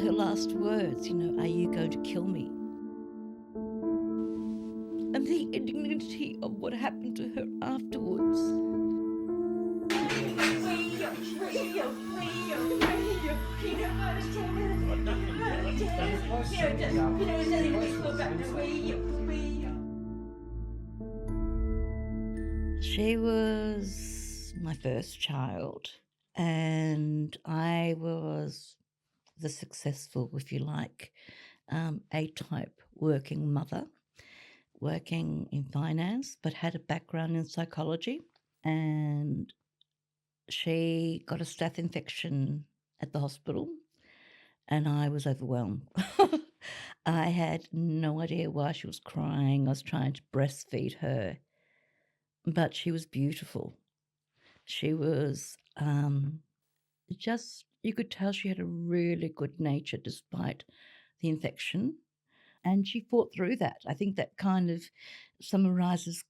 her last words, "Are you going to kill me?" And the indignity of what happened to her afterwards. She was my first child, and I was the successful, if you like, A-type working mother, working in finance, but had a background in psychology. And she got a staph infection at the hospital, and I was overwhelmed. I had no idea why she was crying. I was trying to breastfeed her, but she was beautiful. She was just, you could tell she had a really good nature despite the infection. And she fought through that. I think that kind of summarizes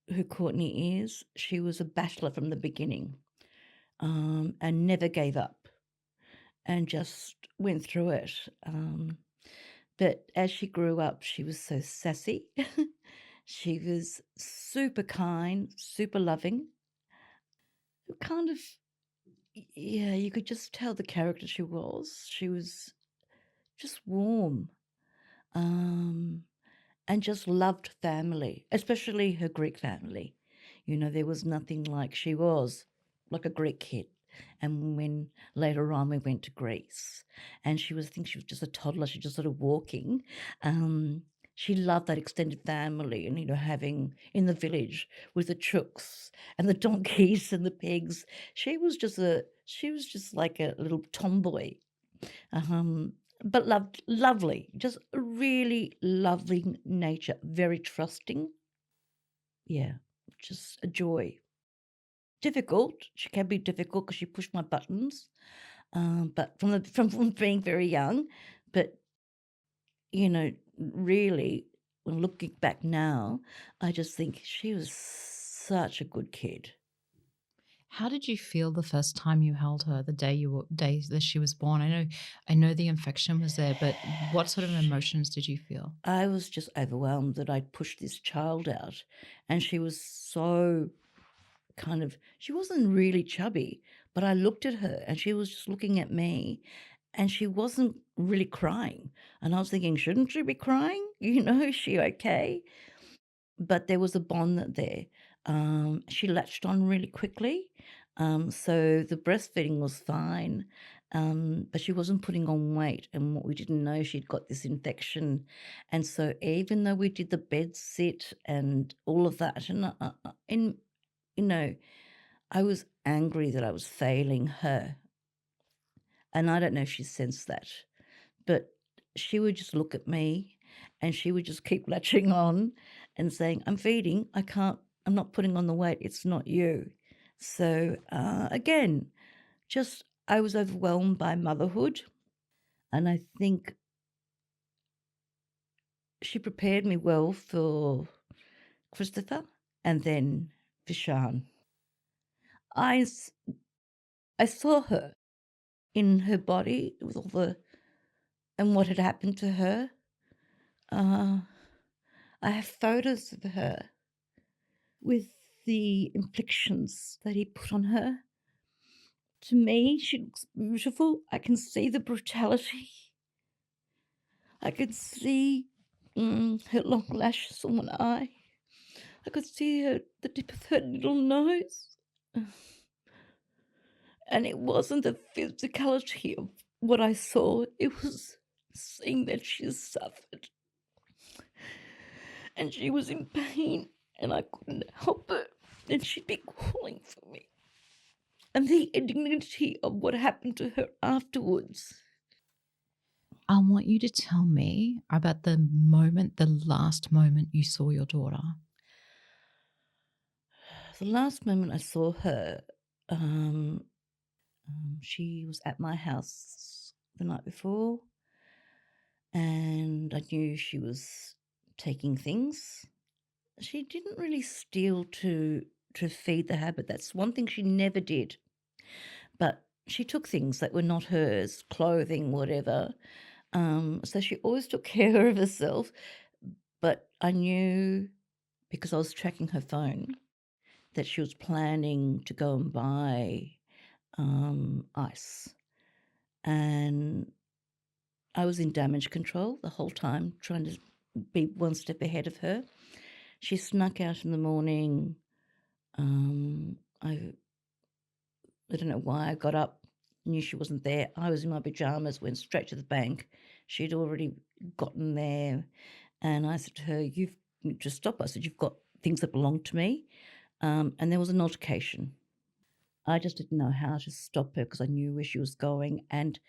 who Courtney is. She was a battler from the beginning, and never gave up and just went through it. But as she grew up, she was so sassy. She was super kind, super loving. Kind of, yeah, you could just tell the character she was. She was just warm, and just loved family, especially her Greek family. There was nothing like, she was like a Greek kid. And when later on we went to Greece, and I think she was just a toddler, she just started walking. She loved that extended family, and having in the village with the chooks and the donkeys and the pigs. She was just like a little tomboy, but lovely, just a really loving nature, very trusting. Yeah, just a joy. Difficult. She can be difficult because she pushed my buttons, but from being very young. But really, when looking back now, I just think she was such a good kid. How did you feel the first time you held her, the day that she was born? I know the infection was there, but what sort of emotions did you feel? I was just overwhelmed that I'd pushed this child out, and she was so she wasn't really chubby, but I looked at her and she was just looking at me, and she wasn't really crying. And I was thinking, shouldn't she be crying? Is she okay? But there was a bond there. She latched on really quickly. So the breastfeeding was fine, but she wasn't putting on weight. And what we didn't know, she'd got this infection. And so even though we did the bed sit and all of that, and I was angry that I was failing her. And I don't know if she sensed that, but she would just look at me, and she would just keep latching on and saying, I'm feeding, I'm not putting on the weight, it's not you. So again, just I was overwhelmed by motherhood, and I think she prepared me well for Christopher and then for Sian. I, I saw her in her body with all and what had happened to her. Uh, I have photos of her with the inflictions that he put on her. To me, she looks beautiful. I can see the brutality. I could see her long lashes on one eye. I could see the tip of her little nose. And it wasn't the physicality of what I saw, it was seeing that she suffered. And she was in pain, and I couldn't help her. And she'd be calling for me. And the indignity of what happened to her afterwards. I want you to tell me about the last moment you saw your daughter. The last moment I saw her, she was at my house the night before, and I knew she was taking things. She didn't really steal to feed the habit. That's one thing she never did. But she took things that were not hers, clothing, whatever. So she always took care of herself. But I knew, because I was tracking her phone, that she was planning to go and buy ice. And I was in damage control the whole time, trying to be one step ahead of her. She snuck out in the morning. I don't know why. I got up, knew she wasn't there. I was in my pajamas, went straight to the bank. She'd already gotten there. And I said to her, "You've to stop." I said, "You've got things that belong to me." And there was an altercation. I just didn't know how to stop her because I knew where she was going. And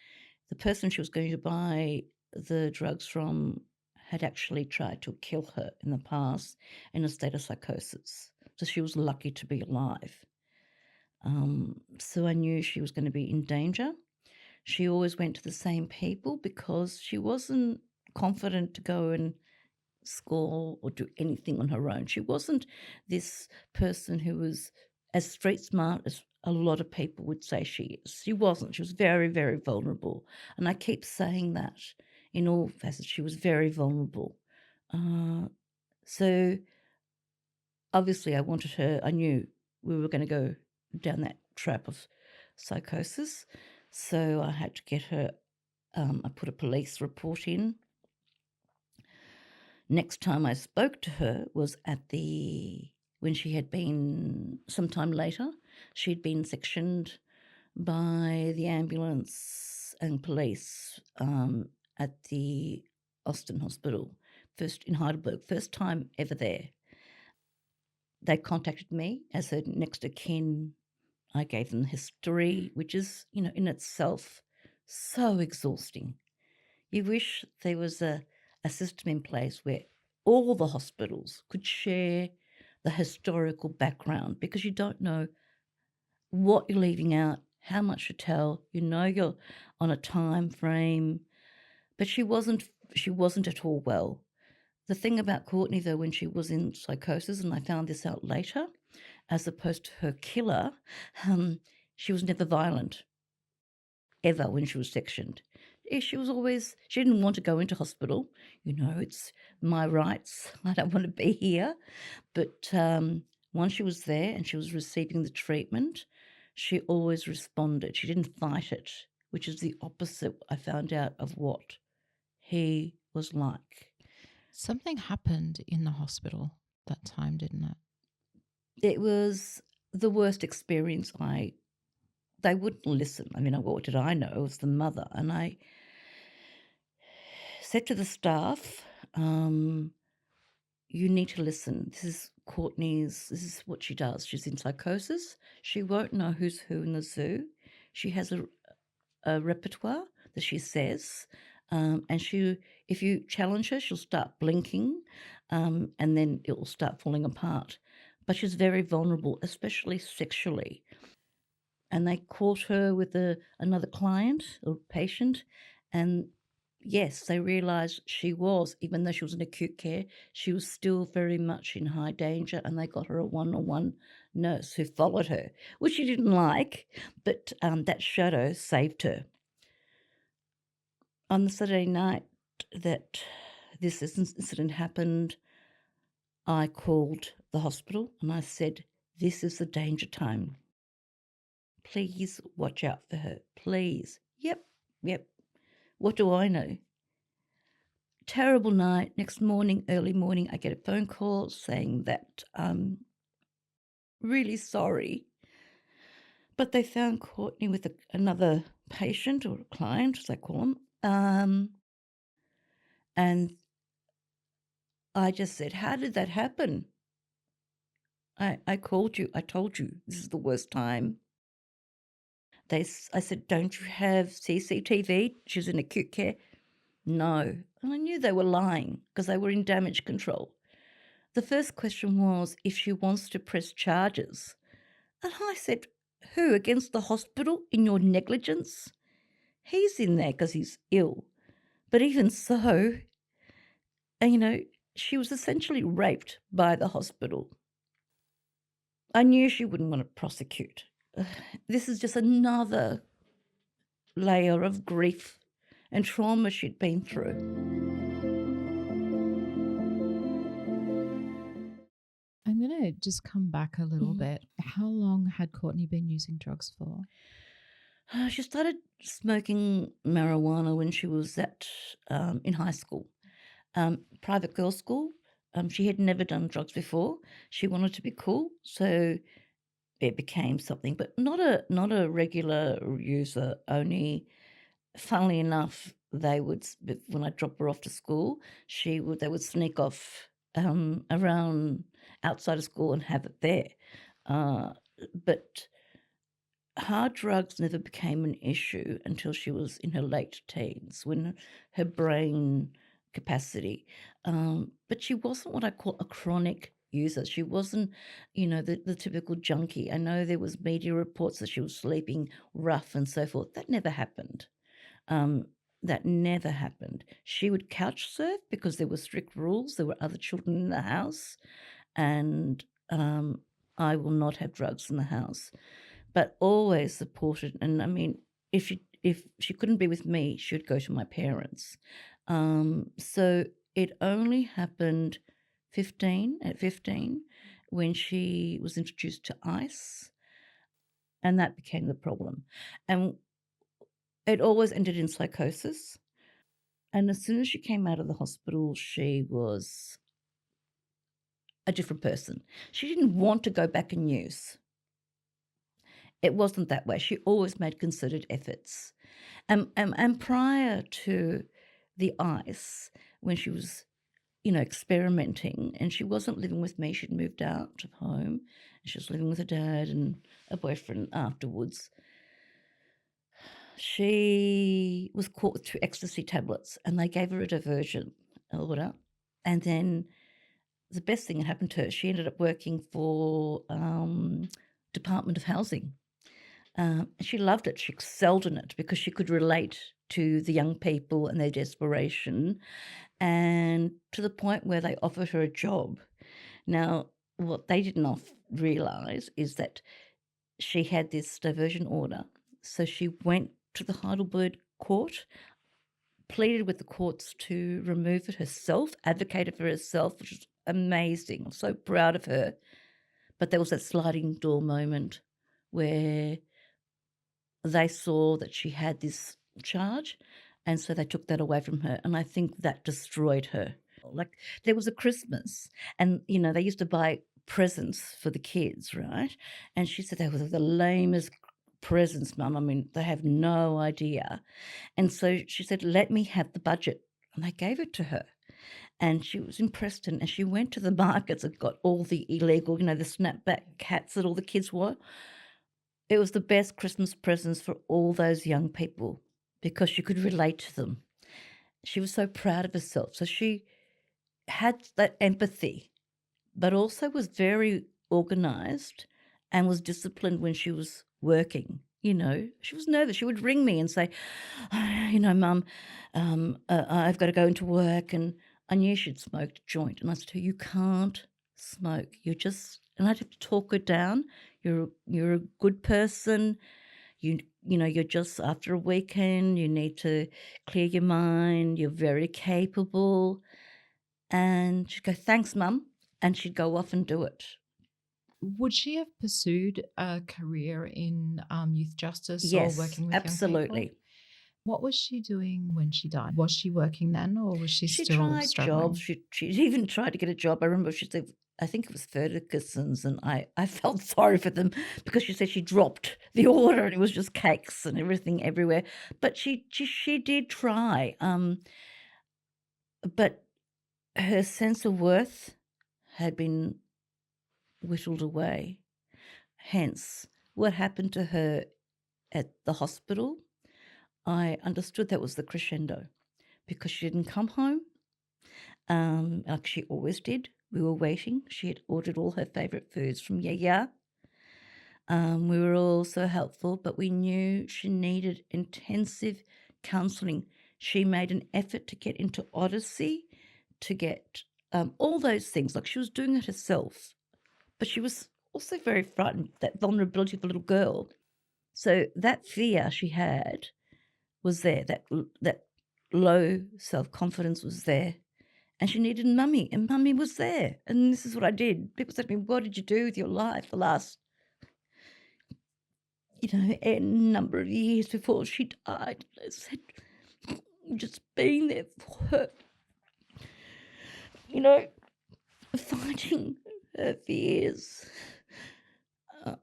the person she was going to buy the drugs from had actually tried to kill her in the past in a state of psychosis. So she was lucky to be alive. So I knew she was going to be in danger. She always went to the same people because she wasn't confident to go and score or do anything on her own. She wasn't this person who was as street smart as a lot of people would say she is. She wasn't. She was very, very vulnerable. And I keep saying that in all facets. She was very vulnerable. So obviously I wanted her, I knew we were going to go down that trap of psychosis. So I had to get her, I put a police report in. Next time I spoke to her was when she had been, sometime later, she'd been sectioned by the ambulance and police at the Austin Hospital, first in Heidelberg, first time ever there. They contacted me as her next of kin. I gave them the history, which is, in itself so exhausting. You wish there was a system in place where all the hospitals could share the historical background, because you don't know what you're leaving out, how much to tell. You're on a time frame. But she wasn't at all well. The thing about Courtney, though, when she was in psychosis, and I found this out later, as opposed to her killer, she was never violent, ever, when she was sectioned. She didn't want to go into hospital. It's my rights. I don't want to be here. But once she was there and she was receiving the treatment, she always responded. She didn't fight it, which is the opposite, I found out, of what he was like. Something happened in the hospital that time, didn't it? It was the worst experience. They wouldn't listen. I mean, what did I know? It was the mother. And I said to the staff, you need to listen. This is what she does. She's in psychosis. She won't know who's who in the zoo. She has a repertoire that she says, and if you challenge her, she'll start blinking, and then it will start falling apart. But she's very vulnerable, especially sexually. And they caught her with another client or patient, and yes, they realised she was, even though she was in acute care, she was still very much in high danger, and they got her a one-on-one nurse who followed her, which she didn't like, but that shadow saved her. On the Saturday night that this incident happened, I called the hospital and I said, "This is the danger time. Please watch out for her. Please." Yep. What do I know? Terrible night. Next morning, early morning, I get a phone call saying that really sorry, but they found Courtney with another patient or a client, as I call them. And I just said, "How did that happen?" I called you. I told you this is the worst time. I said, "Don't you have CCTV?" She was in acute care. No. And I knew they were lying because they were in damage control. The first question was if she wants to press charges. And I said, "Who? Against the hospital in your negligence?" He's in there because he's ill. But even so, she was essentially raped by the hospital. I knew she wouldn't want to prosecute. This is just another layer of grief and trauma she'd been through. I'm going to just come back a little Mhm. bit. How long had Courtney been using drugs for? She started smoking marijuana when she was in high school, private girls' school. She had never done drugs before. She wanted to be cool, so it became something, but not a regular user. Only, funnily enough, when I drop her off to school, they would sneak off around outside of school and have it there. Uh, but hard drugs never became an issue until she was in her late teens, when her brain capacity. But she wasn't what I call a chronic user. She wasn't, the typical junkie. I know there was media reports that she was sleeping rough and so forth. That never happened. Um, that never happened. She would couch surf because there were strict rules. There were other children in the house, and I will not have drugs in the house, but always supported. And I mean, if she couldn't be with me, she would go to my parents. So it only happened 15 when she was introduced to ice, and that became the problem. And it always ended in psychosis. And as soon as she came out of the hospital, she was a different person. She didn't want to go back and use. It wasn't that way. She always made concerted efforts. And prior to the ice, when she was, experimenting, and she wasn't living with me, she'd moved out of home, and she was living with her dad and a boyfriend afterwards. She was caught with 2 ecstasy tablets, and they gave her a diversion order. And then the best thing that happened to her, she ended up working for Department of Housing. She loved it. She excelled in it because she could relate to the young people and their desperation, and to the point where they offered her a job. Now, what they didn't realize is that she had this diversion order. So she went to the Heidelberg court, pleaded with the courts to remove it herself, advocated for herself, which is amazing. I'm so proud of her. But there was that sliding door moment where they saw that she had this charge, and so they took that away from her, and I think that destroyed her. Like, there was a Christmas, and, they used to buy presents for the kids, right? And she said they were the lamest presents, Mum. I mean, they have no idea. And so she said, "Let me have the budget," and they gave it to her. And she was in Preston, and she went to the markets and got all the illegal, the snapback hats that all the kids wore. It was the best Christmas presents for all those young people because she could relate to them. She was so proud of herself. So she had that empathy, but also was very organized and was disciplined when she was working. She was nervous. She would ring me and say, "Mum, I've got to go into work." And I knew she'd smoked a joint. And I said to her, "You can't smoke. And I'd have to talk her down. You're a good person. You're just after a weekend. You need to clear your mind. You're very capable." And she'd go, "Thanks, Mum." And she'd go off and do it. Would she have pursued a career in youth justice or Yes, working with young people? absolutely. What was she doing when she died? Was she working then, or was she She still tried jobs. struggling? She even tried to get a job. I remember she said, I think it was Ferguson's, and I felt sorry for them because she said she dropped the order and it was just cakes and everything everywhere. But she did try. But her sense of worth had been whittled away. Hence, what happened to her at the hospital, I understood that was the crescendo because she didn't come home like she always did. We were waiting. She had ordered all her favourite foods from Yaya. We were all so helpful, but we knew she needed intensive counselling. She made an effort to get into Odyssey, to get all those things. Like, she was doing it herself, but she was also very frightened, that vulnerability of a little girl. So that fear she had was there, that low self-confidence was there, and she needed mummy, and mummy was there, and this is what I did. People said to me, "What did you do with your life the last, a number of years before she died?" I said, "Just being there for her, you know, fighting her fears, uh,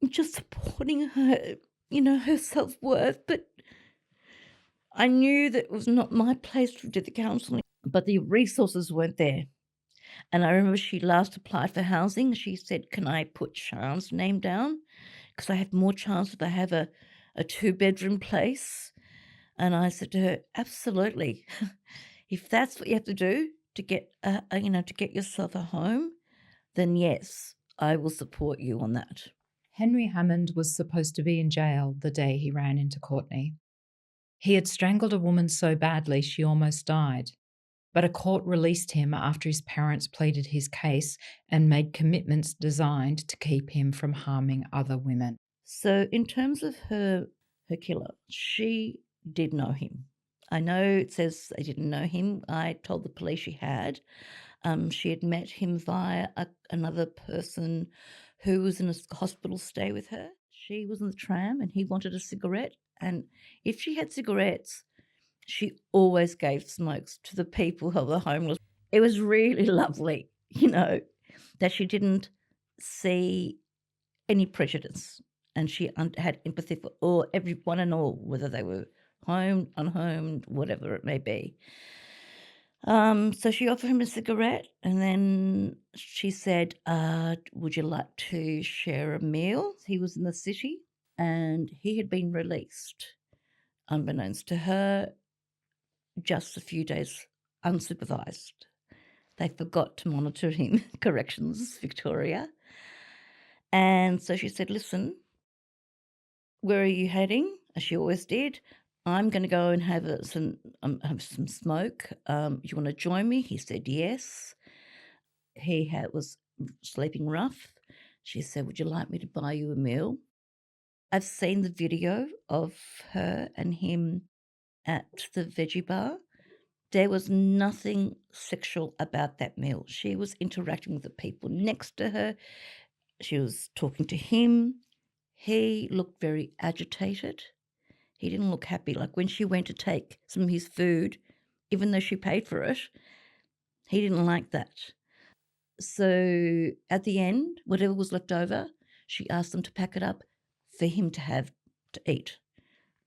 just supporting her, her self-worth." But I knew that it was not my place to do the counselling, but the resources weren't there. And I remember she last applied for housing. She said, "Can I put Sian's name down? Because I have more chance if I have a two-bedroom place." And I said to her, "Absolutely. If that's what you have to do to get, to get yourself a home, then yes, I will support you on that." Henry Hammond was supposed to be in jail the day he ran into Courtney. He had strangled a woman so badly she almost died, but a court released him after his parents pleaded his case and made commitments designed to keep him from harming other women. So in terms of her killer, she did know him. I know it says they didn't know him. I told the police she had. She had met him via another person who was in a hospital stay with her. She was in the tram and he wanted a cigarette. And if she had cigarettes, she always gave smokes to the people who were homeless. It was really lovely, that she didn't see any prejudice, and she had empathy for everyone and all, whether they were homed, unhomed, whatever it may be. So she offered him a cigarette, and then she said, "Would you like to share a meal?" He was in the city, and he had been released, unbeknownst to her, just a few days unsupervised. They forgot to monitor him, Corrections Victoria. And so she said, "Listen, where are you heading?" As she always did. "I'm going to go and have have some smoke. Do you want to join me?" He said yes. He was sleeping rough. She said, "Would you like me to buy you a meal?" I've seen the video of her and him at the veggie bar. There was nothing sexual about that meal. She was interacting with the people next to her. She was talking to him. He looked very agitated. He didn't look happy. Like when she went to take some of his food, even though she paid for it, he didn't like that. So at the end, whatever was left over, she asked them to pack it up for him to have to eat.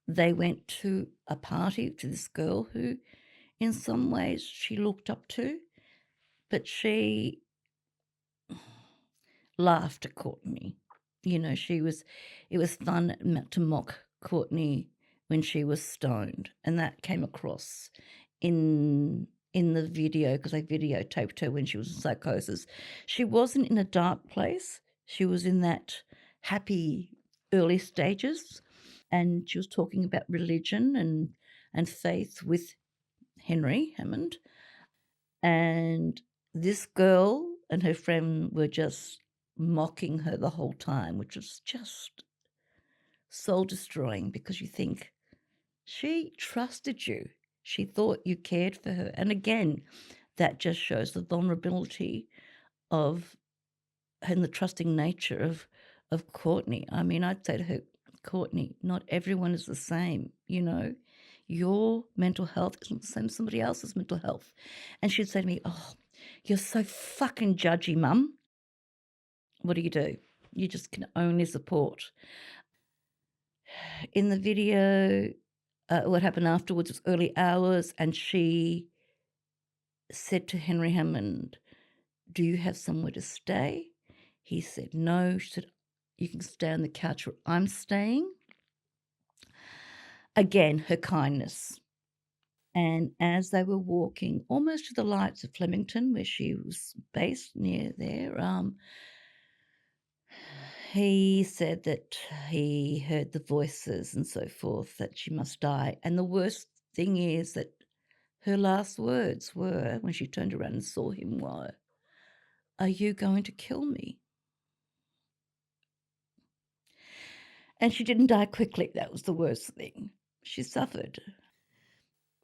They went to a party to this girl who, in some ways, she looked up to, but she laughed at Courtney. It was fun to mock Courtney when she was stoned, and that came across in the video because I videotaped her when she was in psychosis. She wasn't in a dark place. She was in that happy early stages, and she was talking about religion and faith with Henry Hammond. And this girl and her friend were just mocking her the whole time, which was just soul destroying because you think, she trusted you. She thought you cared for her. And again, that just shows the vulnerability of and the trusting nature of Courtney. I mean, I'd say to her, "Courtney, not everyone is the same, Your mental health isn't the same as somebody else's mental health." And she'd say to me, "Oh, you're so fucking judgy, Mum." What do? You just can only support. In the video, what happened afterwards was early hours, and she said to Henry Hammond, "Do you have somewhere to stay?" He said no. She said, "You can stay on the couch where I'm staying." Again, her kindness. And as they were walking almost to the lights of Flemington, where she was based near there, he said that he heard the voices and so forth, that she must die. And the worst thing is that her last words were, when she turned around and saw him, were, "Are you going to kill me?" And she didn't die quickly. That was the worst thing. she suffered.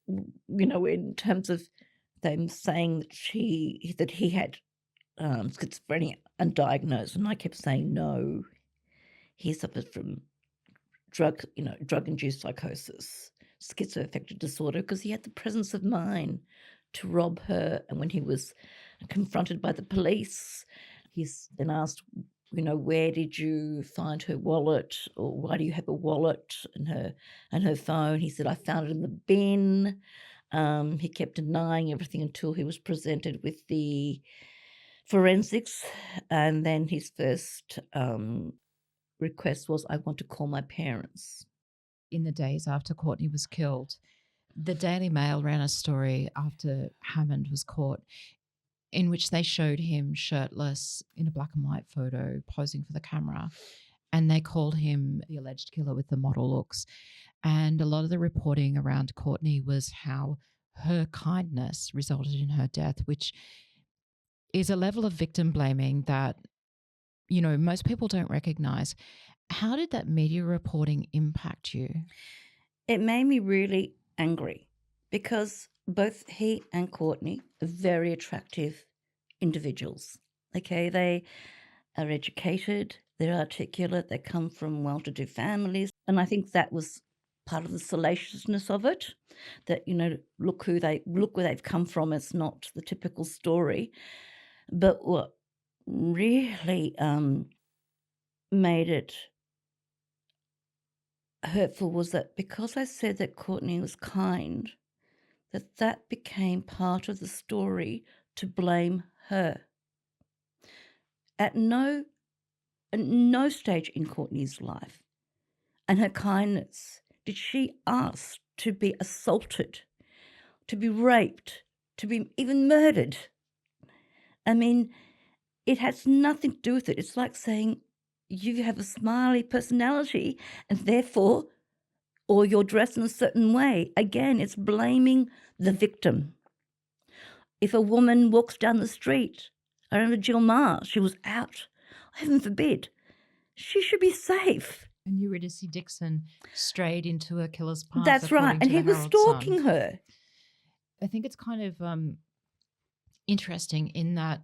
In terms of them saying that he had schizophrenia undiagnosed, and I kept saying no. He suffered from drug-induced psychosis, schizoaffective disorder, because he had the presence of mind to rob her. And when he was confronted by the police, he's then asked, where did you find her wallet, or why do you have a wallet and her phone? He said, I found it in the bin. He kept denying everything until he was presented with the forensics, and then his first request was, I want to call my parents. In the days after Courtney was killed, the Daily Mail ran a story after Hammond was caught in which they showed him shirtless in a black and white photo posing for the camera, and they called him the alleged killer with the model looks. And a lot of the reporting around Courtney was how her kindness resulted in her death, which is a level of victim blaming that, most people don't recognize. How did that media reporting impact you? It made me really angry because both he and Courtney are very attractive individuals. Okay, they are educated, they're articulate, they come from well-to-do families, and I think that was part of the salaciousness of it. That look where they've come from. It's not the typical story, but what really made it hurtful was that because I said that Courtney was kind, that became part of the story to blame her. At no stage in Courtney's life and her kindness did she ask to be assaulted, to be raped, to be even murdered. I mean, it has nothing to do with it. It's like saying you have a smiley personality and therefore, or you're dressed in a certain way. Again, it's blaming the victim. If a woman walks down the street, I remember Jill Maher, she was out, heaven forbid, she should be safe. And Eurydice Dixon strayed into a killer's path. That's right, and he was stalking her. I think it's kind of interesting in that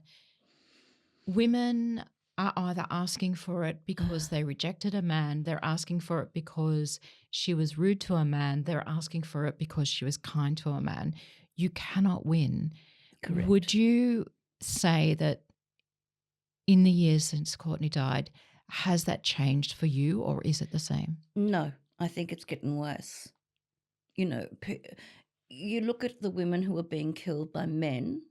women are either asking for it because they rejected a man, they're asking for it because she was rude to a man, they're asking for it because she was kind to a man. You cannot win. Correct. Would you say that in the years since Courtney died, has that changed for you, or is it the same? No, I think it's getting worse. You look at the women who are being killed by men,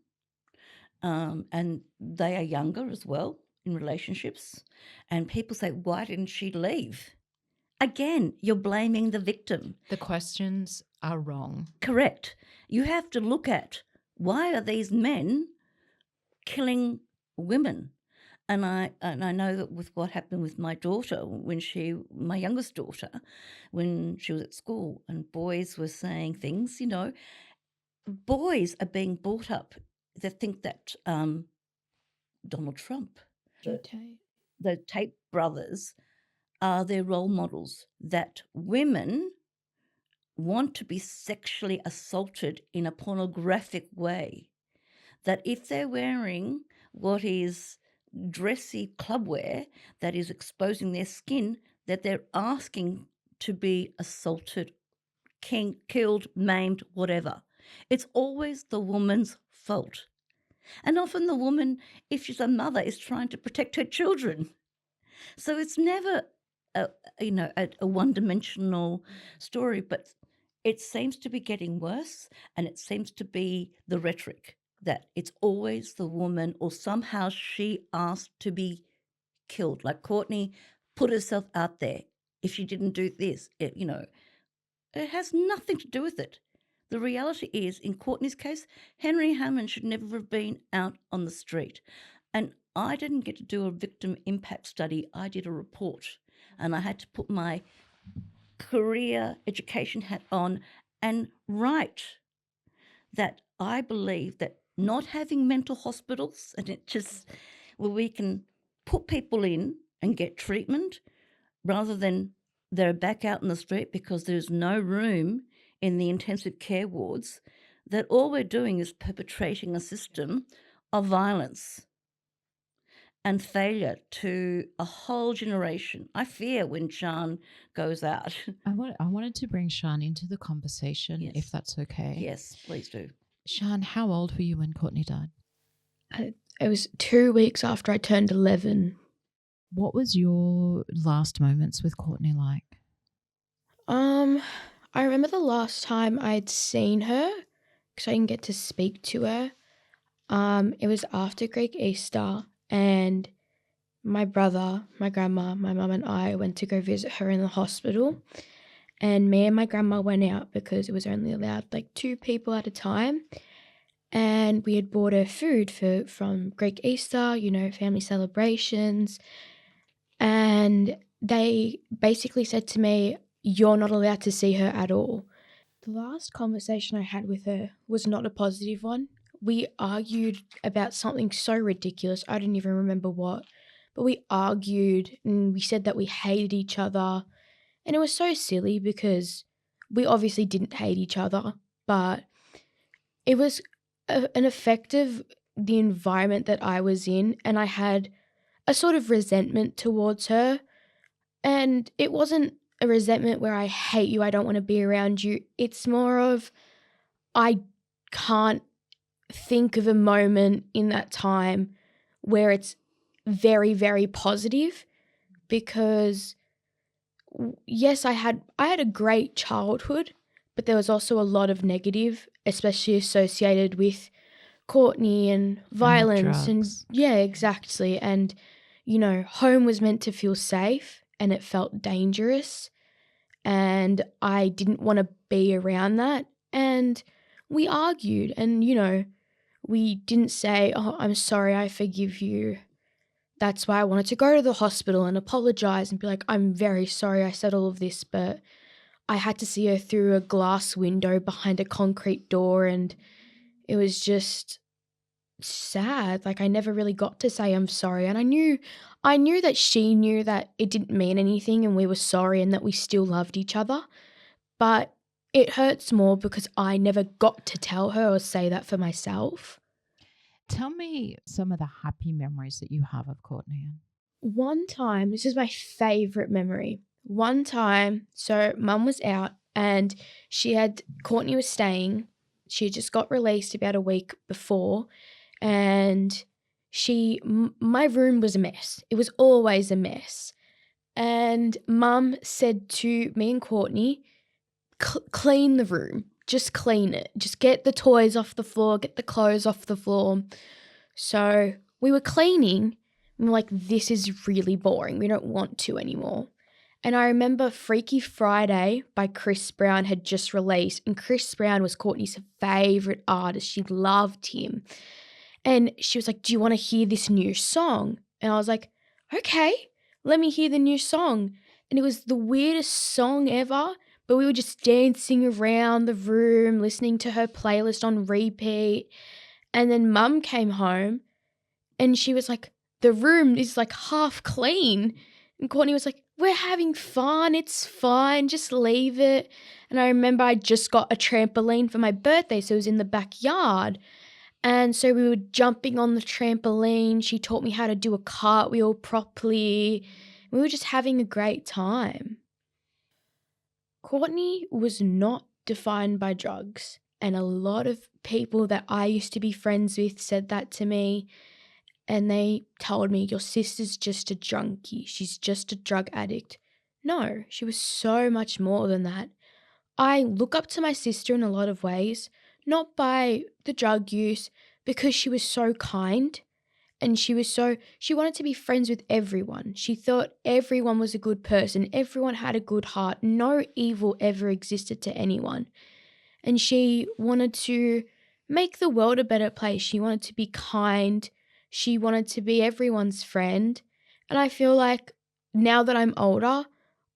and they are younger as well in relationships, and people say, why didn't she leave? Again, you're blaming the victim. The questions are wrong. Correct. You have to look at, why are these men killing women? And I know that with what happened with my daughter, my youngest daughter, when she was at school, and boys were saying things, boys are being brought up that think that Donald Trump, the Tate brothers, are their role models, that women want to be sexually assaulted in a pornographic way, that if they're wearing what is dressy clubwear that is exposing their skin, that they're asking to be assaulted, killed, maimed, whatever. It's always the woman's fault. And often the woman, if she's a mother, is trying to protect her children. So it's never a one-dimensional story, but it seems to be getting worse, and it seems to be the rhetoric that it's always the woman, or somehow she asked to be killed. Like Courtney put herself out there. If she didn't do this, it has nothing to do with it. The reality is, in Courtney's case, Henry Hammond should never have been out on the street. And I didn't get to do a victim impact study. I did a report, and I had to put my career education hat on and write that I believe that not having mental hospitals, and it just where we can put people in and get treatment rather than they're back out in the street because there's no room in the intensive care wards, that all we're doing is perpetrating a system of violence and failure to a whole generation. I fear when Sian goes out. I wanted to bring Sian into the conversation, if Yes. that's okay. Yes, please do. Sian, how old were you when Courtney died? It was 2 weeks after I turned 11. What was your last moments with Courtney like? I remember the last time I'd seen her, because I didn't get to speak to her. It was after Greek Easter, and my brother, my grandma, my mum and I went to go visit her in the hospital. And me and my grandma went out because it was only allowed like 2 people at a time. And we had bought her food from Greek Easter, family celebrations. And they basically said to me, "You're not allowed to see her at all." The last conversation I had with her was not a positive one. We argued about something so ridiculous, I don't even remember what, but we argued and we said that we hated each other. And it was so silly because we obviously didn't hate each other, but it was an effect of the environment that I was in, and I had a sort of resentment towards her. And it wasn't a resentment where I hate you, I don't want to be around you. It's more of I can't think of a moment in that time where it's very, very positive, because yes, I had a great childhood, but there was also a lot of negative, especially associated with Courtney and violence and drugs. yeah, exactly. And home was meant to feel safe and it felt dangerous, and I didn't want to be around that. And we argued, and we didn't say, "Oh, I'm sorry, I forgive you." That's why I wanted to go to the hospital and apologize and be like, "I'm very sorry I said all of this, but I had to see her through a glass window behind a concrete door," and it was just sad. Like, I never really got to say I'm sorry, and I knew that she knew that it didn't mean anything and we were sorry and that we still loved each other. But it hurts more because I never got to tell her or say that for myself. Tell me some of the happy memories that you have of Courtney. One time, this is my favorite memory. One time, so mum was out and Courtney was staying. She had just got released about a week before, and my room was a mess. It was always a mess. And mum said to me and Courtney, clean the room. Just clean it. Just get the toys off the floor, get the clothes off the floor. So we were cleaning, and we're like, this is really boring. We don't want to anymore. And I remember Freaky Friday by Chris Brown had just released, and Chris Brown was Courtney's favourite artist. She loved him. And she was like, "Do you want to hear this new song?" And I was like, "Okay, let me hear the new song." And it was the weirdest song ever, but we were just dancing around the room, listening to her playlist on repeat. And then mum came home and she was like, "The room is like half clean." And Courtney was like, "We're having fun. It's fine. Just leave it." And I remember I just got a trampoline for my birthday, so it was in the backyard. And so we were jumping on the trampoline. She taught me how to do a cartwheel properly. We were just having a great time. Courtney was not defined by drugs, and a lot of people that I used to be friends with said that to me, and they told me, "Your sister's just a junkie. She's just a drug addict." No, she was so much more than that. I look up to my sister in a lot of ways, not by the drug use, because she was so kind and she wanted to be friends with everyone. She thought everyone was a good person, everyone had a good heart, no evil ever existed to anyone. And she wanted to make the world a better place. She wanted to be kind. She wanted to be everyone's friend. And I feel like now that I'm older,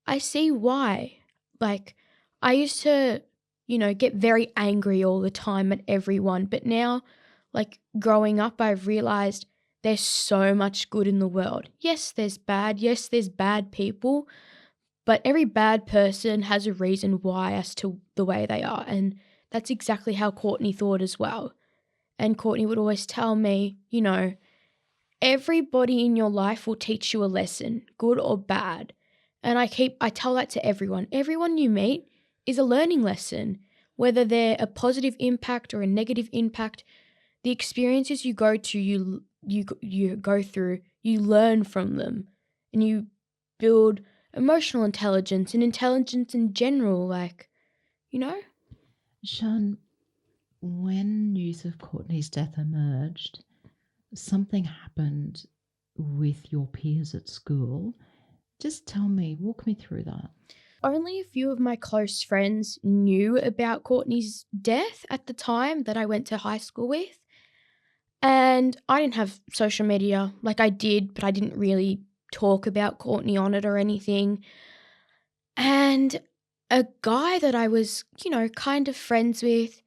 I see why. Like, I used to, get very angry all the time at everyone. But now, like, growing up, I've realized there's so much good in the world. Yes, there's bad. Yes, there's bad people. But every bad person has a reason why as to the way they are. And that's exactly how Courtney thought as well. And Courtney would always tell me, everybody in your life will teach you a lesson, good or bad. And I tell that to everyone. Everyone you meet is a learning lesson, whether they're a positive impact or a negative impact. The experiences you go to, you go through, you learn from them, and you build emotional intelligence and intelligence in general, Sian, when news of Courtney's death emerged, something happened with your peers at school. Just walk me through that. Only a few of my close friends knew about Courtney's death at the time that I went to high school with. And I didn't have social media. Like, I did, but I didn't really talk about Courtney on it or anything. And a guy that I was, kind of friends with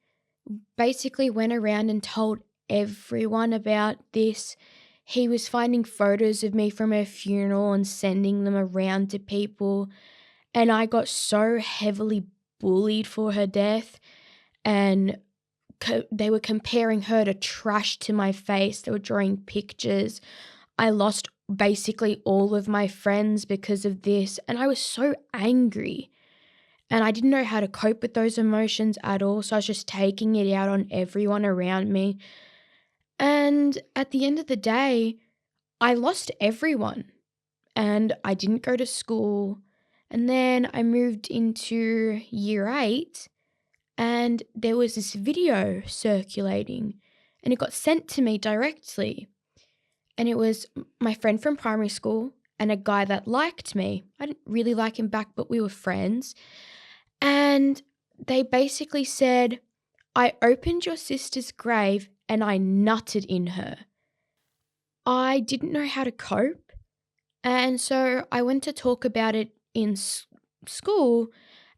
basically went around and told everyone about this. He was finding photos of me from her funeral and sending them around to people. And I got so heavily bullied for her death. And they were comparing her to trash to my face. They were drawing pictures. I lost basically all of my friends because of this. And I was so angry. And I didn't know how to cope with those emotions at all. So I was just taking it out on everyone around me. And at the end of the day, I lost everyone. And I didn't go to school. And then I moved into year 8. And there was this video circulating. And it got sent to me directly. And it was my friend from primary school and a guy that liked me. I didn't really like him back, but we were friends. And they basically said, I opened your sister's grave and I nutted in her. I didn't know how to cope. And so I went to talk about it in school,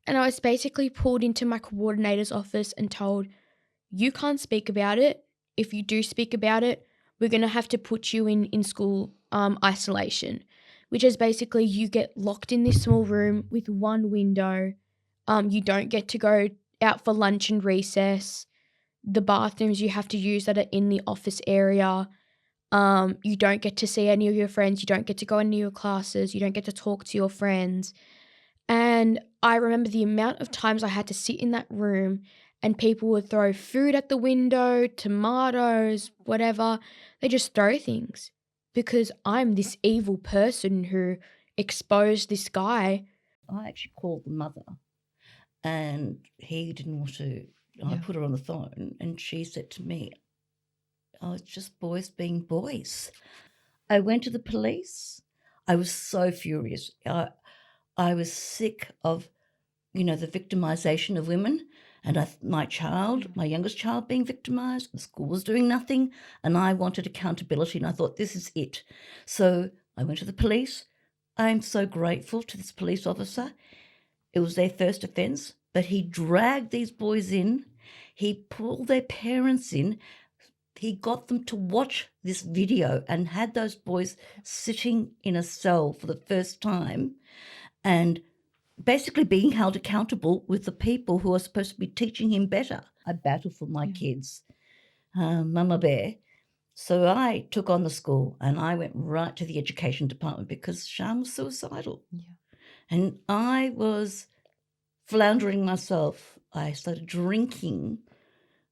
and I was basically pulled into my coordinator's office and told, you can't speak about it. If you do speak about it, we're going to have to put you in school isolation, which is basically you get locked in this small room with one window. You don't get to go out for lunch and recess. The bathrooms you have to use that are in the office area. You don't get to see any of your friends. You don't get to go into your classes. You don't get to talk to your friends. And I remember the amount of times I had to sit in that room and people would throw food at the window, tomatoes, whatever. They just throw things because I'm this evil person who exposed this guy. I actually called the mother and he didn't want to. I Yeah. put her on the phone and she said to me, oh, it's just boys being boys. I went to the police. I was so furious. I was sick of, the victimization of women and my youngest child being victimized. The school was doing nothing and I wanted accountability and I thought, this is it. So I went to the police. I'm so grateful to this police officer. It was their first offence, but he dragged these boys in. He pulled their parents in. He got them to watch this video and had those boys sitting in a cell for the first time and basically being held accountable with the people who are supposed to be teaching him better. I battle for my kids, Mama Bear. So I took on the school and I went right to the education department because Sian was suicidal. Yeah. And I was floundering myself. I started drinking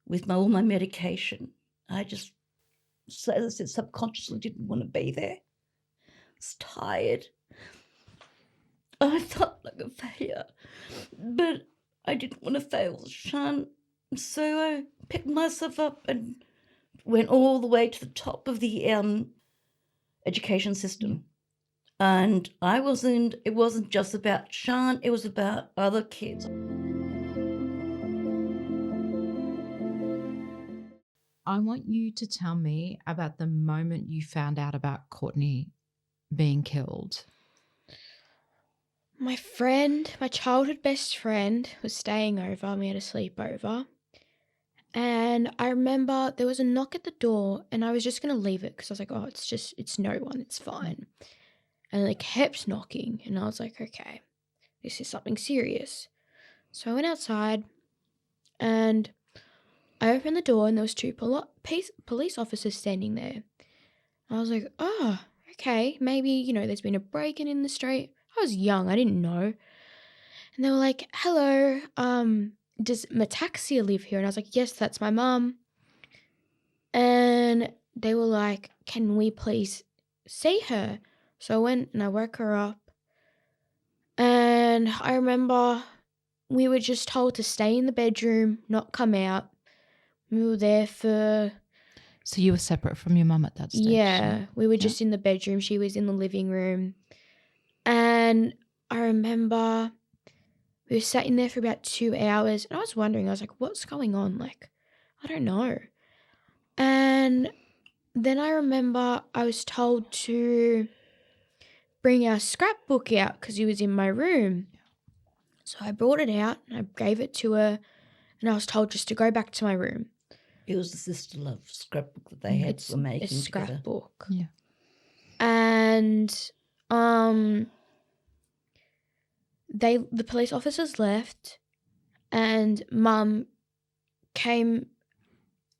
with all my medication. I just, as I said, subconsciously didn't want to be there. I was tired. I felt like a failure, but I didn't want to fail Sian. So I picked myself up and went all the way to the top of the education system. And it wasn't just about Sian, it was about other kids. I want you to tell me about the moment you found out about Courtney being killed. My childhood best friend, was staying over and we had a sleepover. And I remember there was a knock at the door and I was just going to leave it because I was like, oh, it's no one, it's fine. And they kept knocking and I was like, okay. this is something serious. So I went outside and I opened the door and there was two police officers standing there. I was like, oh, okay, maybe, there's been a break-in in the street. I was young, I didn't know. And they were like, hello, does Mataxia live here? And I was like, yes, that's my mum. And they were like, can we please see her? So I went and I woke her up. And I remember we were just told to stay in the bedroom, not come out. We were there for... So you were separate from your mum at that stage? Yeah, we were just in the bedroom. She was in the living room. And I remember we were sat in there for about 2 hours. And I was wondering, I was like, what's going on? Like, I don't know. And then I remember I was told to bring our scrapbook out because it was in my room. So I brought it out and I gave it to her and I was told just to go back to my room. It was the Sister Love scrapbook that they were making a scrapbook. Together. Yeah. And the police officers left and Mum came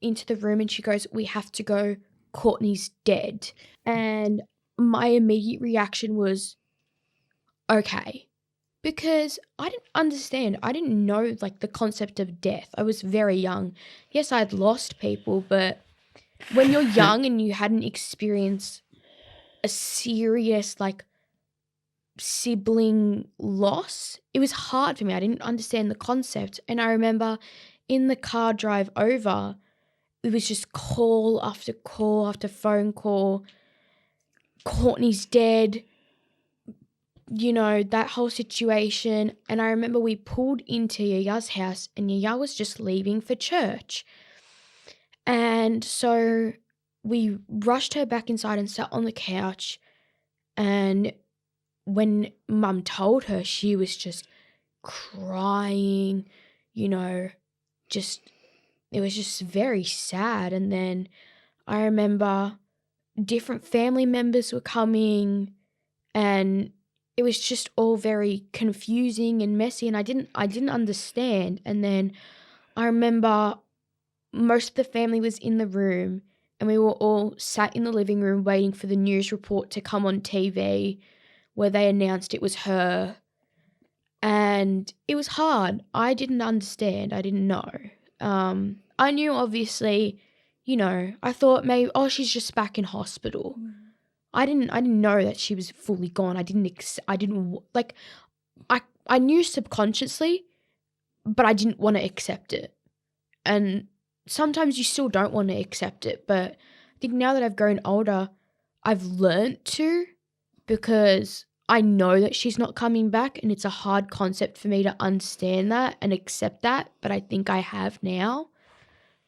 into the room and she goes, we have to go, Courtney's dead. And my immediate reaction was, okay. Because I didn't understand. I didn't know, like, the concept of death. I was very young. Yes, I'd lost people, but when you're young and you hadn't experienced a serious, like, sibling loss, it was hard for me. I didn't understand the concept. And I remember in the car drive over, it was just call after phone call. Courtney's dead. That whole situation. And I remember we pulled into Yaya's house and Yaya was just leaving for church. And so we rushed her back inside and sat on the couch. And when Mum told her, she was just crying, it was just very sad. And then I remember different family members were coming and it was just all very confusing and messy and I didn't understand. And then I remember most of the family was in the room and we were all sat in the living room waiting for the news report to come on TV where they announced it was her. And it was hard. I didn't understand. I didn't know. I knew obviously, I thought maybe, she's just back in hospital. I didn't know that she was fully gone. I knew subconsciously, but I didn't want to accept it. And sometimes you still don't want to accept it, but I think now that I've grown older, I've learnt to, because I know that she's not coming back and it's a hard concept for me to understand that and accept that, but I think I have now.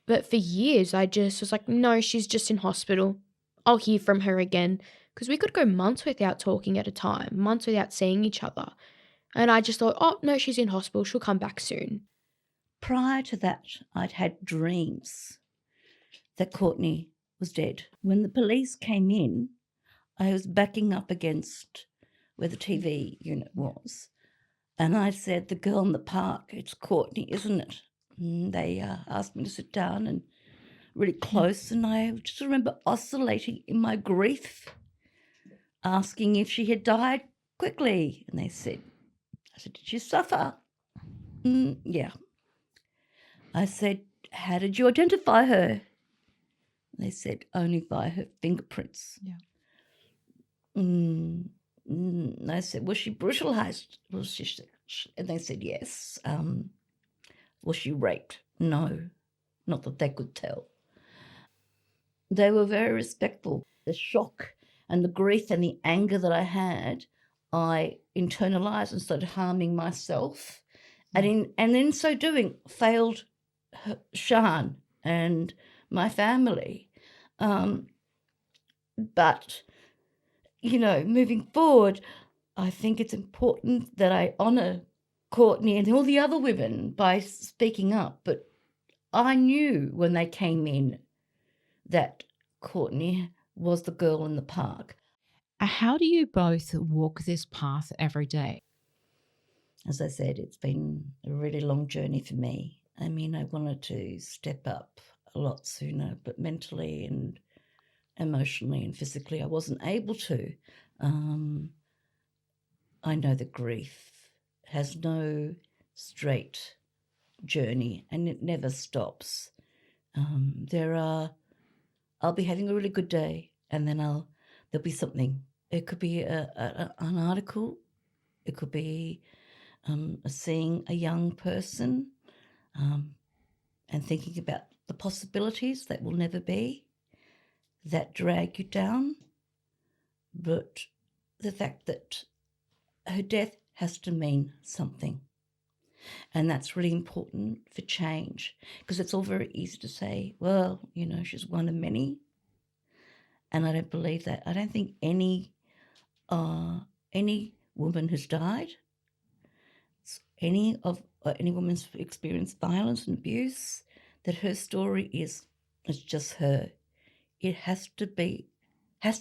But for years, I just was like, no, she's just in hospital. I'll hear from her again. Because we could go months without talking at a time, months without seeing each other. And I just thought, oh, no, she's in hospital. She'll come back soon. Prior to that, I'd had dreams that Courtney was dead. When the police came in, I was backing up against where the TV unit was. And I said, the girl in the park, it's Courtney, isn't it? And they asked me to sit down and really close. And I just remember oscillating in my grief, asking if she had died quickly. And I said, did she suffer? Yeah. I said, how did you identify her? They said, only by her fingerprints. Yeah. I said, was she brutalized? And they said, yes. Was she raped? No, not that they could tell. They were very respectful. The shock and the grief and the anger that I had, I internalized and started harming myself. And in so doing, failed Sian and my family. But, moving forward, I think it's important that I honour Courtney and all the other women by speaking up. But I knew when they came in that Courtney was the girl in the park. How do you both walk this path every day? as I said, it's been a really long journey for me. I mean, I wanted to step up a lot sooner, but mentally and emotionally and physically, I wasn't able to. I know that grief has no straight journey and it never stops. I'll be having a really good day and then there'll be something. It could be an article. It could be seeing a young person and thinking about the possibilities that will never be, that drag you down. But the fact that her death has to mean something. And that's really important for change, because it's all very easy to say, well, she's one of many. And I don't believe that. I don't think any woman who's died, any woman's experienced violence and abuse, that her story is just her. It has to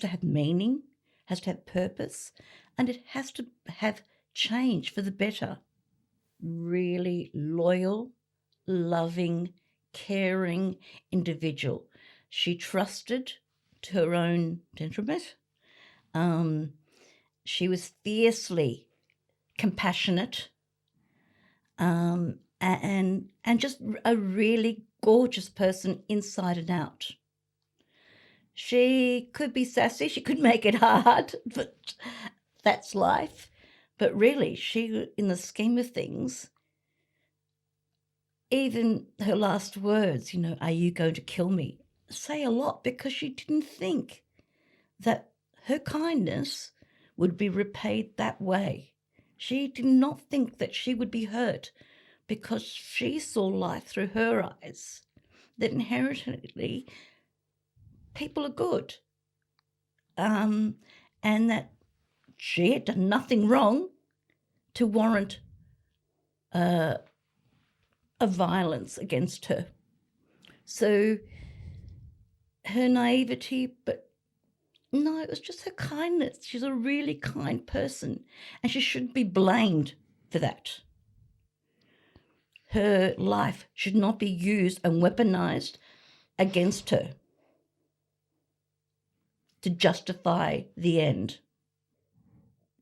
have meaning, has to have purpose, and it has to have change for the better. Really loyal, loving, caring individual. She trusted to her own temperament. She was fiercely compassionate, and just a really gorgeous person inside and out. She could be sassy, she could make it hard, but that's life. But really, she, in the scheme of things, even her last words, are you going to kill me, say a lot, because she didn't think that her kindness would be repaid that way. She did not think that she would be hurt because she saw life through her eyes, that inherently people are good, and that she had done nothing wrong to warrant a violence against her. So her naivety, but no, it was just her kindness. She's a really kind person, and she shouldn't be blamed for that. Her life should not be used and weaponized against her to justify the end.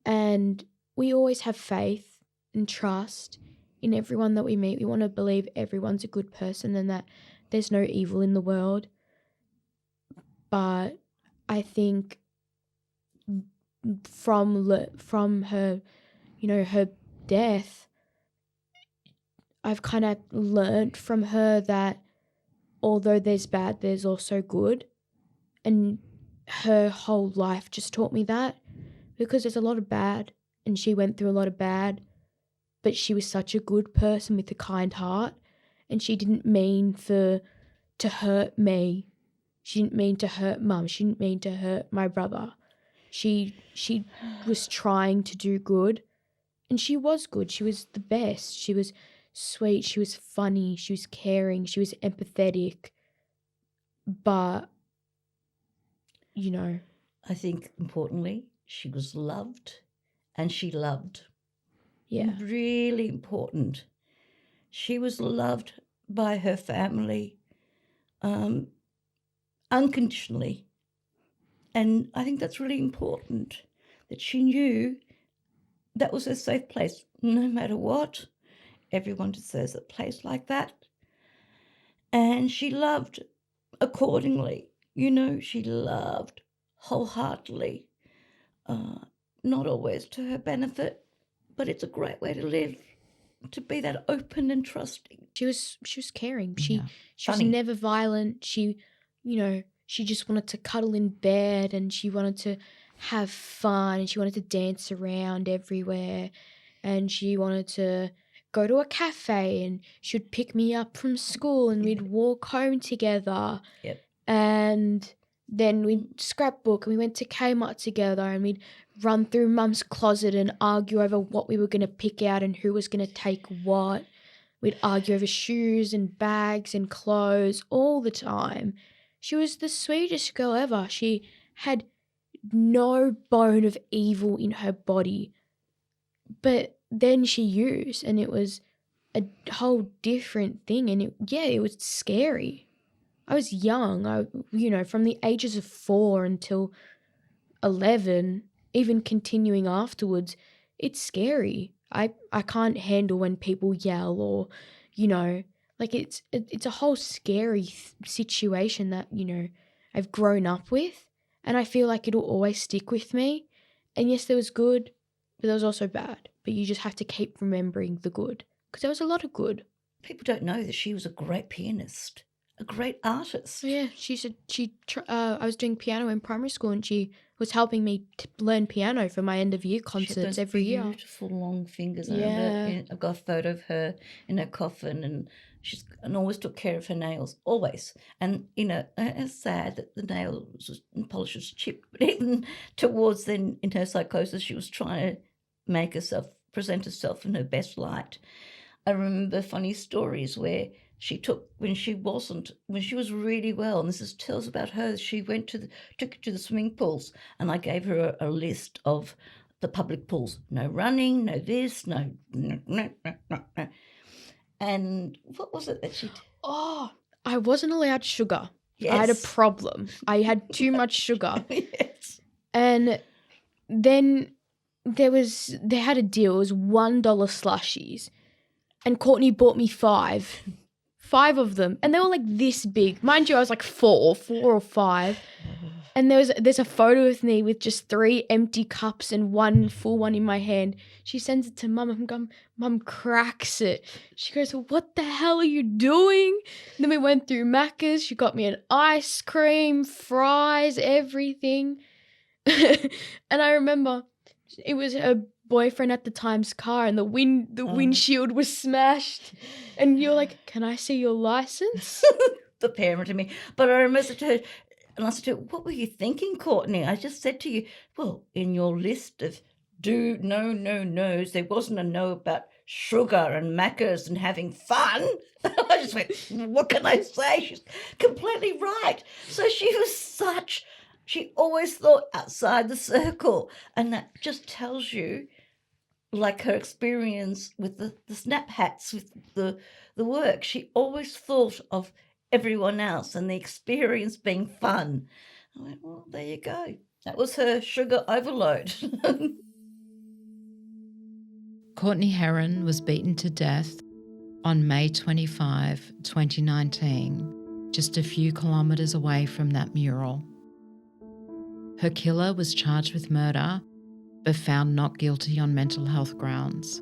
And we always have faith and trust in everyone that we meet. We want to believe everyone's a good person and that there's no evil in the world. But I think from her, her death, I've kind of learnt from her that although there's bad, there's also good. And her whole life just taught me that, because there's a lot of bad and she went through a lot of bad, but she was such a good person with a kind heart, and she didn't mean to hurt me. She didn't mean to hurt Mum. She didn't mean to hurt my brother. She was trying to do good, and she was good. She was the best. She was sweet. She was funny. She was caring. She was empathetic. But, I think importantly, she was loved and she loved. Yeah. Really important. She was loved by her family unconditionally. And I think that's really important, that she knew that was her safe place. No matter what, everyone deserves a place like that. And she loved accordingly. She loved wholeheartedly. Not always to her benefit, but it's a great way to live, to be that open and trusting. She was caring. She was Funny. never violent. She, she just wanted to cuddle in bed, and she wanted to have fun, and she wanted to dance around everywhere, and she wanted to go to a cafe, and she'd pick me up from school and we'd walk home together. Yep. And then we'd scrapbook, and we went to Kmart together, and we'd run through Mum's closet and argue over what we were going to pick out and who was going to take what. We'd argue over shoes and bags and clothes all the time. She was the sweetest girl ever. She had no bone of evil in her body. But then she used, and it was a whole different thing, and it was scary. I was young, from the ages of 4 until 11, even continuing afterwards. It's scary. I can't handle when people yell or, like it's a whole scary situation that, I've grown up with, and I feel like it'll always stick with me. And yes, there was good, but there was also bad. But you just have to keep remembering the good, because there was a lot of good. People don't know that she was a great pianist, a great artist. So yeah, I was doing piano in primary school, and she was helping me to learn piano for my end of year concerts every year. Beautiful long fingers. Yeah. I've got a photo of her in her coffin, and always took care of her nails, always. And it's sad that the polish was chipped, but even towards then in her psychosis, she was trying to present herself in her best light. I remember funny stories where when she was really well, and this tells about her. She took her to the swimming pools, and I gave her a list of the public pools. No running, no this, no. And what was it that she? Oh, I wasn't allowed sugar. Yes. I had a problem. I had too much sugar. Yes. And then they had a deal. It was $1 slushies, and Courtney bought me 5 of them, and they were like this big. Mind you, I was like 4 or 5. And there's a photo of me with just 3 empty cups and 1 full one in my hand. She sends it to Mum. Mum cracks it. She goes, "What the hell are you doing?" And then we went through Macca's. She got me an ice cream, fries, everything. And I remember it was her boyfriend at the time's car, and the windshield was smashed. And you're like, "Can I see your license?" The parent in me. But I remember to her, and I said to her, "What were you thinking, Courtney? I just said to you, well, in your list of no's, there wasn't a no about sugar and Macca's and having fun." I just went, what can I say? She's completely right. So she always thought outside the circle, and that just tells you, like her experience with the snap hats, with the work. She always thought of everyone else and the experience being fun. I went, well, there you go. That was her sugar overload. Courtney Herron was beaten to death on May 25, 2019, just a few kilometres away from that mural. Her killer was charged with murder, but found not guilty on mental health grounds.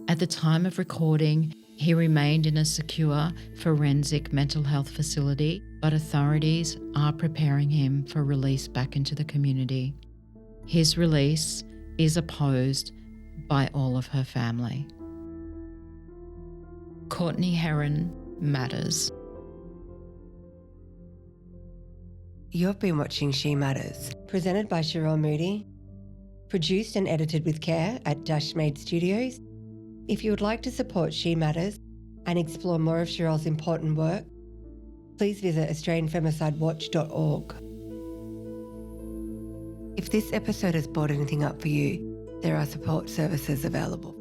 At the time of recording, he remained in a secure forensic mental health facility, but authorities are preparing him for release back into the community. His release is opposed by all of her family. Courtney Herron matters. You've been watching She Matters, presented by Cheryl Moody, produced and edited with care at Dashmade Studios. If you would like to support She Matters and explore more of Cheryl's important work, please visit AustralianFemicideWatch.org. If this episode has brought anything up for you, there are support services available.